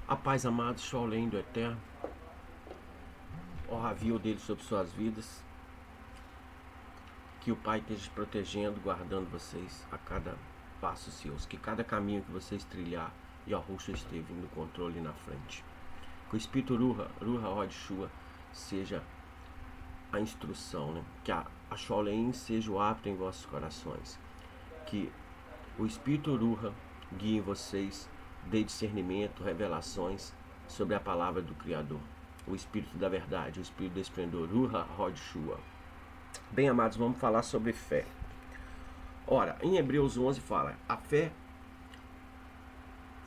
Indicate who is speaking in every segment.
Speaker 1: A paz, amados, Shaolin do Eterno, o ravio dele sobre suas vidas, que o Pai esteja protegendo, guardando vocês a cada passo seus, que cada caminho que vocês trilhar, Yahushua esteve no controle na frente. Que o Espírito Ruha Hod Shua seja a instrução, né? Que a Shaolin seja o hábito em vossos corações, que o Espírito Ruha guie vocês, dê discernimento, revelações sobre a palavra do Criador, o Espírito da verdade, o Espírito do esplendor, Ruha Hod Shua. Bem, amados, vamos falar sobre fé. Ora, em Hebreus 11 fala, a fé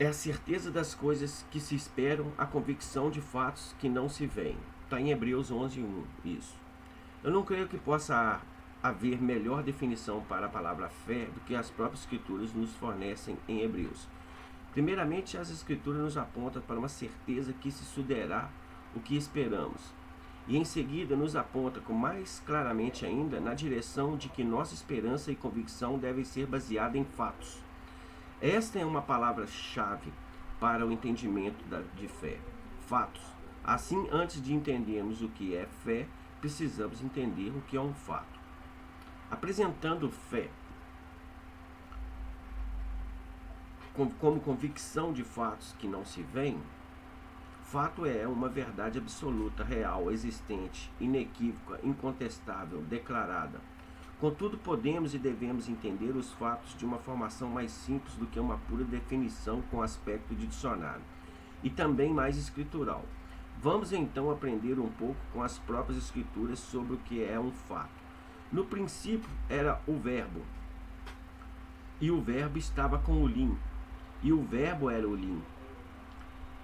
Speaker 1: é a certeza das coisas que se esperam, a convicção de fatos que não se veem. Está em Hebreus 11:1, isso. Eu não creio que possa haver melhor definição para a palavra fé do que as próprias escrituras nos fornecem em Hebreus. Primeiramente, as escrituras nos apontam para uma certeza que se sucederá o que esperamos. E em seguida nos aponta com mais claramente ainda na direção de que nossa esperança e convicção devem ser baseadas em fatos. Esta é uma palavra-chave para o entendimento de fé. Fatos. Assim, antes de entendermos o que é fé, precisamos entender o que é um fato. Apresentando fé como convicção de fatos que não se veem, fato é uma verdade absoluta, real, existente, inequívoca, incontestável, declarada. Contudo, podemos e devemos entender os fatos de uma formação mais simples do que uma pura definição com aspecto de dicionário, e também mais escritural. Vamos então aprender um pouco com as próprias escrituras sobre o que é um fato. No princípio era o verbo, e o verbo estava com o Lim, e o verbo era o Lim.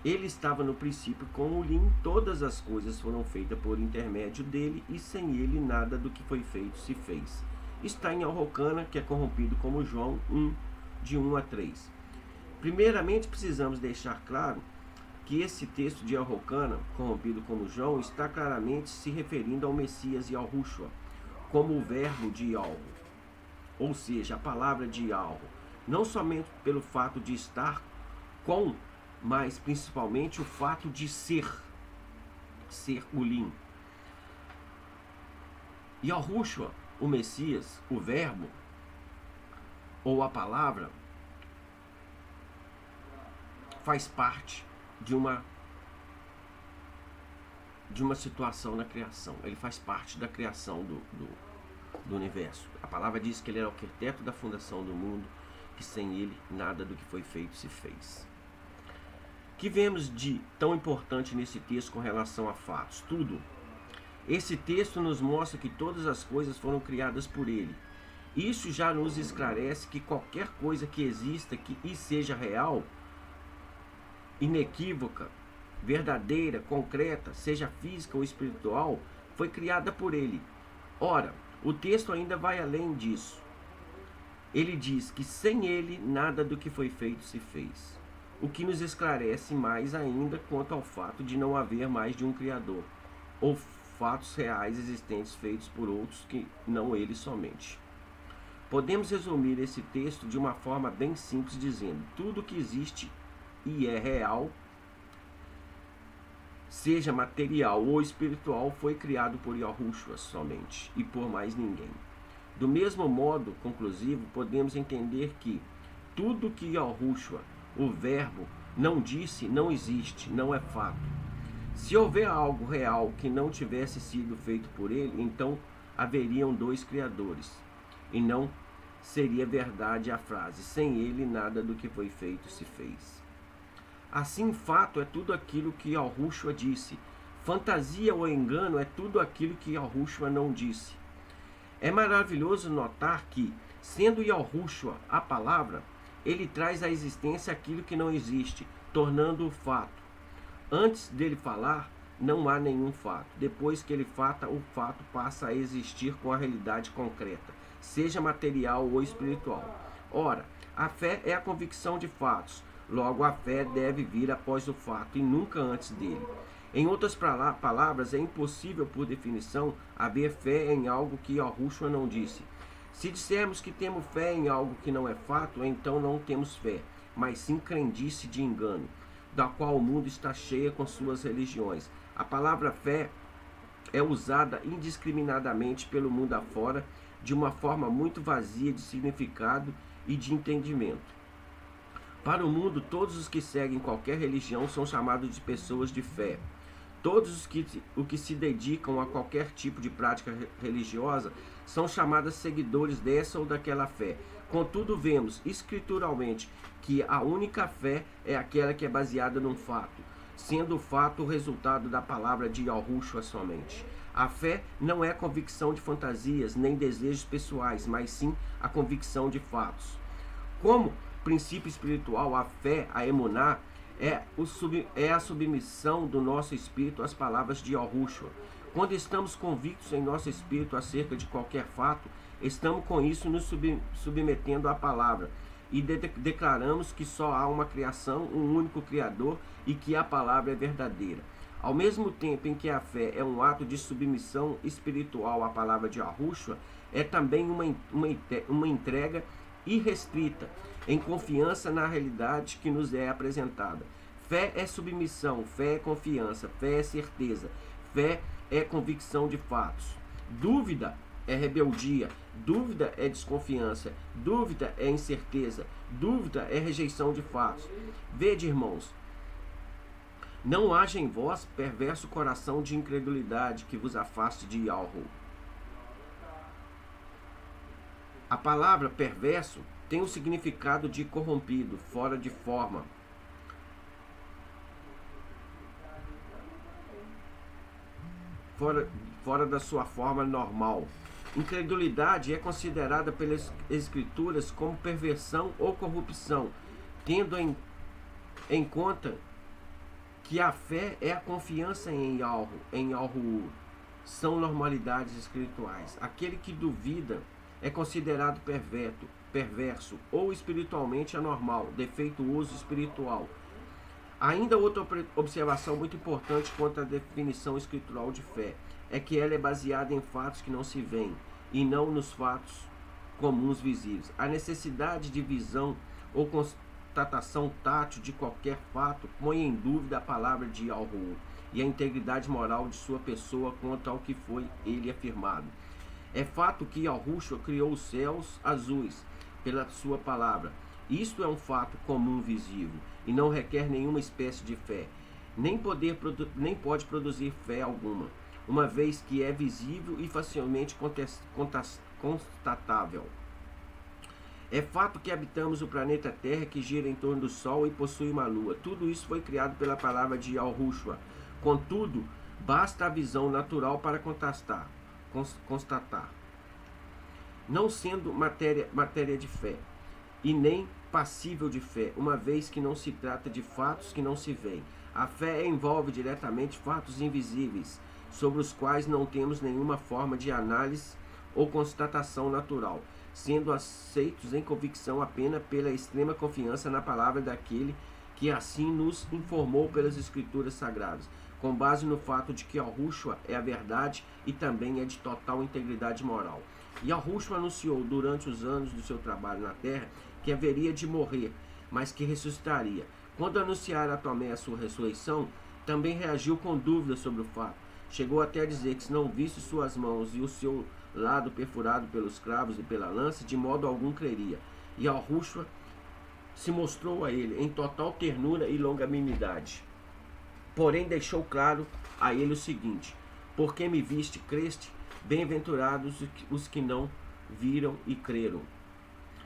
Speaker 1: Ele estava no princípio com o Lim, todas as coisas foram feitas por intermédio dele, e sem ele nada do que foi feito se fez. Está em Al-Rocana, que é corrompido como João 1, de 1 a 3. Primeiramente, precisamos deixar claro que esse texto de Al-Rocana, corrompido como João, está claramente se referindo ao Messias Yahushua, como o verbo de Yahweh, ou seja, a palavra de Yahweh, não somente pelo fato de estar com, mas principalmente o fato de ser o Lim. Yahushua, o Messias, o verbo, ou a palavra, faz parte de uma situação na criação. Ele faz parte da criação do universo. A palavra diz que ele era o arquiteto da fundação do mundo, que sem ele nada do que foi feito se fez. O que vemos de tão importante nesse texto com relação a fatos? Tudo. Esse texto nos mostra que todas as coisas foram criadas por ele. Isso já nos esclarece que qualquer coisa que exista e seja real, inequívoca, verdadeira, concreta, seja física ou espiritual, foi criada por ele. Ora, o texto ainda vai além disso. Ele diz que sem ele nada do que foi feito se fez. O que nos esclarece mais ainda quanto ao fato de não haver mais de um Criador, ou fatos reais existentes feitos por outros que não ele somente. Podemos resumir esse texto de uma forma bem simples dizendo: tudo que existe e é real, seja material ou espiritual, foi criado por Yahushua somente e por mais ninguém. Do mesmo modo conclusivo, podemos entender que tudo que Yahushua, o verbo, não disse, não existe, não é fato. Se houver algo real que não tivesse sido feito por ele, então haveriam dois criadores, e não seria verdade a frase: sem ele nada do que foi feito se fez. Assim, fato é tudo aquilo que Yahushua disse. Fantasia ou engano é tudo aquilo que Yahushua não disse. É maravilhoso notar que, sendo Yahushua a palavra, ele traz à existência aquilo que não existe, tornando-o fato. Antes dele falar, não há nenhum fato. Depois que ele fala, o fato passa a existir com a realidade concreta, seja material ou espiritual. Ora, a fé é a convicção de fatos. Logo, a fé deve vir após o fato e nunca antes dele. Em outras palavras, é impossível, por definição, haver fé em algo que Yahushua não disse. Se dissermos que temos fé em algo que não é fato, então não temos fé, mas sim crendice de engano. da qual o mundo está cheio com suas religiões. A palavra fé é usada indiscriminadamente pelo mundo afora, de uma forma muito vazia de significado e de entendimento. Para o mundo, todos os que seguem qualquer religião são chamados de pessoas de fé. Todos os que se dedicam a qualquer tipo de prática religiosa são chamados seguidores dessa ou daquela fé. Contudo, vemos escrituralmente que a única fé é aquela que é baseada num fato, sendo o fato o resultado da palavra de Yahushua somente. A fé não é convicção de fantasias nem desejos pessoais, mas sim a convicção de fatos. Como princípio espiritual, a fé, a emuná, é a submissão do nosso espírito às palavras de Yahushua. Quando estamos convictos em nosso espírito acerca de qualquer fato, estamos com isso nos submetendo à palavra e declaramos que só há uma criação, um único Criador e que a palavra é verdadeira. Ao mesmo tempo em que a fé é um ato de submissão espiritual à palavra de Yahushua, é também uma entrega irrestrita, em confiança na realidade que nos é apresentada. Fé é submissão, fé é confiança, fé é certeza, fé é convicção de fatos. Dúvida é rebeldia, dúvida é desconfiança, dúvida é incerteza, dúvida é rejeição de fatos. Vede, irmãos, não haja em vós perverso coração de incredulidade que vos afaste de Yahu. A palavra perverso tem o significado de corrompido, fora de forma. Fora da sua forma normal. Incredulidade é considerada pelas escrituras como perversão ou corrupção, tendo em conta que a fé é a confiança em Yahu. São normalidades espirituais. Aquele que duvida é considerado perverso ou espiritualmente anormal, defeituoso espiritual. Ainda outra observação muito importante quanto à definição escritural de fé é que ela é baseada em fatos que não se veem e não nos fatos comuns visíveis. A necessidade de visão ou constatação tátil de qualquer fato põe em dúvida a palavra de Yahu e a integridade moral de sua pessoa quanto ao que foi ele afirmado. É fato que Yahushua criou os céus azuis pela sua palavra. Isto é um fato comum visível e não requer nenhuma espécie de fé, nem pode produzir fé alguma, uma vez que é visível e facilmente constatável. É fato que habitamos o planeta Terra, que gira em torno do Sol e possui uma lua. Tudo isso foi criado pela palavra de Yahushua. Contudo, basta a visão natural para constatar, não sendo matéria de fé, e nem passível de fé, uma vez que não se trata de fatos que não se veem. A fé envolve diretamente fatos invisíveis, sobre os quais não temos nenhuma forma de análise ou constatação natural, sendo aceitos em convicção apenas pela extrema confiança na palavra daquele que assim nos informou pelas escrituras sagradas, com base no fato de que Yahushua é a verdade e também é de total integridade moral. Yahushua anunciou durante os anos do seu trabalho na terra que haveria de morrer, mas que ressuscitaria. Quando anunciara a Tomé a sua ressurreição, também reagiu com dúvidas sobre o fato. Chegou até a dizer que se não visse suas mãos e o seu lado perfurado pelos cravos e pela lança, de modo algum creria. E Yahushua se mostrou a ele em total ternura e longanimidade. Porém deixou claro a ele o seguinte: porque me viste, creste, bem-aventurados os que não viram e creram.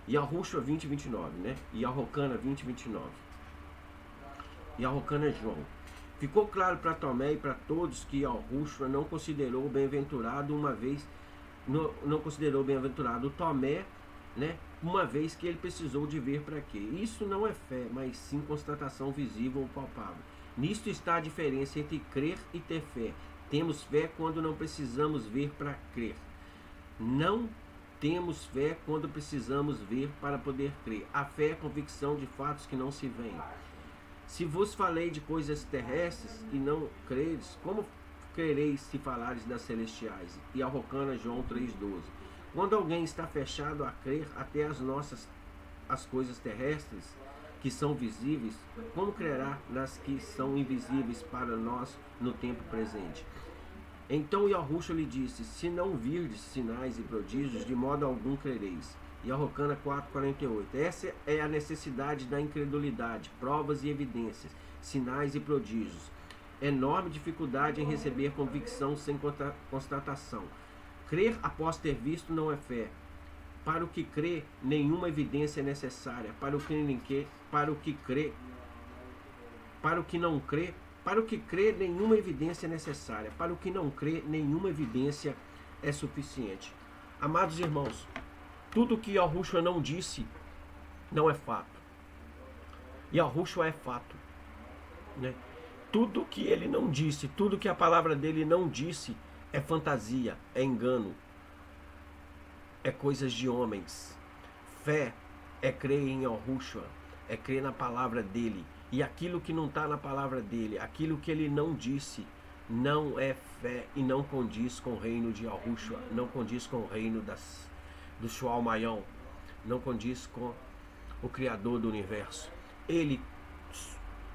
Speaker 1: Yahushua 20:29, né? Yahucana 20:29. Yahucana é João. Ficou claro para Tomé e para todos que Yahushua não considerou bem-aventurado não considerou bem-aventurado Tomé, né? Uma vez que ele precisou de ver para quê? Isso não é fé, mas sim constatação visível ou palpável. Nisto está a diferença entre crer e ter fé. Temos fé quando não precisamos ver para crer. Não temos fé quando precisamos ver para poder crer. A fé é a convicção de fatos que não se veem. Se vos falei de coisas terrestres e não creres, como crereis se falares das celestiais? E Yahucana João 3:12. Quando alguém está fechado a crer até as coisas terrestres, que são visíveis, como crerá nas que são invisíveis para nós no tempo presente? Então Yahushua lhe disse: se não virdes sinais e prodígios, de modo algum crereis. Yahucana 4,48. Essa é a necessidade da incredulidade, provas e evidências, sinais e prodígios. Enorme dificuldade em receber convicção sem constatação. Crer após ter visto não é fé. Para o que crê, nenhuma evidência é necessária. Para o que crê, nenhuma evidência é necessária. Para o que não crê, nenhuma evidência é suficiente. Amados irmãos, tudo que Yahushua não disse não é fato. Yahushua é fato, né? Tudo que ele não disse, tudo que a palavra dele não disse é fantasia, é engano, é coisas de homens. Fé é crer em Yahushua, é crer na palavra dele. E aquilo que não está na palavra dele, aquilo que ele não disse, não é fé e não condiz com o reino de Yahushua, não condiz com o reino do Shual Mayom, não condiz com o Criador do universo.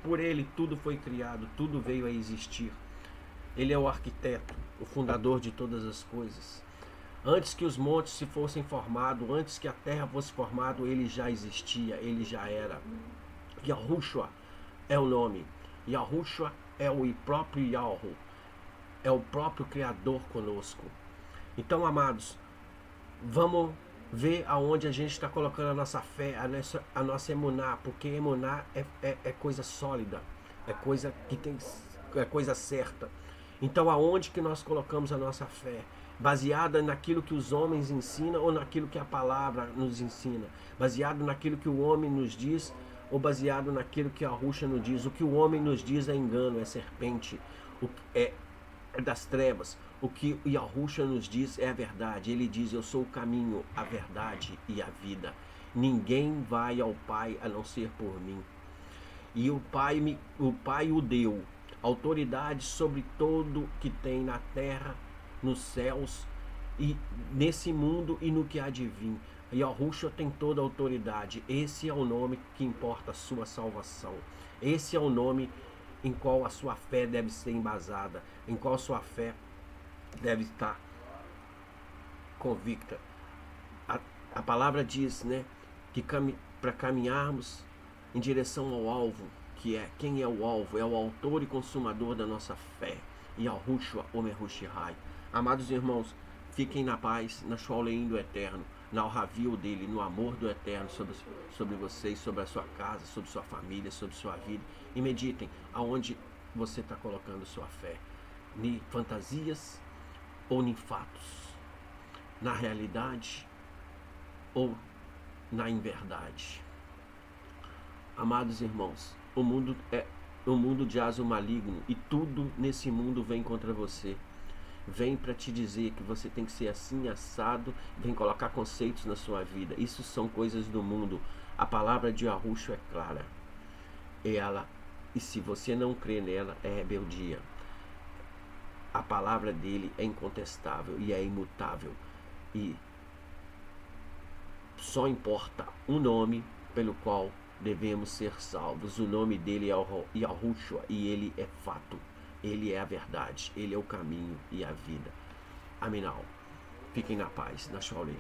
Speaker 1: Por ele tudo foi criado, tudo veio a existir. Ele é o arquiteto, o fundador de todas as coisas. Antes que os montes se fossem formados, antes que a terra fosse formada, ele já existia, ele já era. Yahushua é o nome. Yahushua é o próprio Yahu, é o próprio Criador conosco. Então, amados, vamos ver aonde a gente está colocando a nossa fé, a nossa emuná, porque emuná é coisa sólida, é coisa é coisa certa. Então, aonde que nós colocamos a nossa fé? Baseada naquilo que os homens ensinam ou naquilo que a palavra nos ensina? Baseado naquilo que o homem nos diz ou baseado naquilo que a Yahushua nos diz? O que o homem nos diz é engano, é serpente, é das trevas. O que o Yahushua nos diz é a verdade. Ele diz: eu sou o caminho, a verdade e a vida. Ninguém vai ao Pai a não ser por mim. E o Pai o deu autoridade sobre todo que tem na terra, nos céus e nesse mundo e no que há de vir. Yahushua tem toda a autoridade. Esse é o nome que importa a sua salvação. Esse é o nome em qual a sua fé deve ser embasada, em qual a sua fé deve estar convicta. A palavra diz, né, que para caminharmos em direção ao alvo, que é quem é o alvo? É o autor e consumador da nossa fé, Yahushua o Mehushihai. Amados irmãos, fiquem na paz, na Shualeim do Eterno, na Alravil dele, no amor do Eterno sobre vocês, sobre a sua casa, sobre sua família, sobre sua vida. E meditem aonde você está colocando sua fé. Em fantasias ou em fatos? Na realidade ou na inverdade? Amados irmãos, o mundo jaz o maligno e tudo nesse mundo vem contra você. Vem para te dizer que você tem que ser assim, assado, vem colocar conceitos na sua vida. Isso são coisas do mundo. A palavra de Yahushua é clara. E se você não crê nela, é rebeldia. A palavra dele é incontestável e é imutável. E só importa um nome pelo qual devemos ser salvos. O nome dele é Yahushua e ele é fato. Ele é a verdade, ele é o caminho e a vida. Aminal. Fiquem na paz, na Shualeim.